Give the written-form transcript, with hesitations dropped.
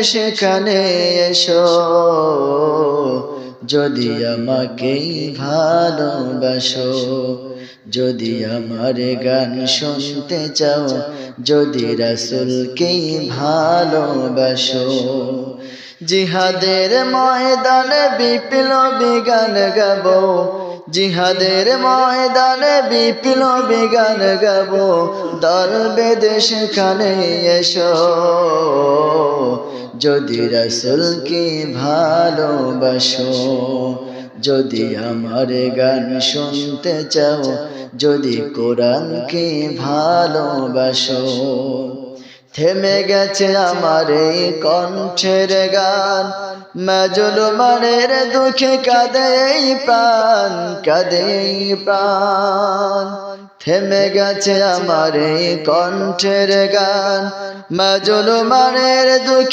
সেখানে এসো যদি আমাকে ভালোবাসো, যদি আমার গান শুনতে চাও, যদি রাসূলকে ভালোবাসো। জিহাদের ময়দানে বিপ্লবী গান গাবো, জিহাদের ময়দানে বিপ্লবী গান গাবো, দল বেঁধে সেখানে এসো যদি রাসূলকে ভালোবাসো, যদি আমার গান শুনতে চাও, যদি কোরআনকে ভালোবাসো। থেমে গেছে আমার এই কণ্ঠের গান, মাজলুমের দুঃখে কাঁদে এই প্রাণ, কাঁদে এই প্রাণ। থেমে গেছে আমার এই কণ্ঠের গান, মাজলুমের দুঃখে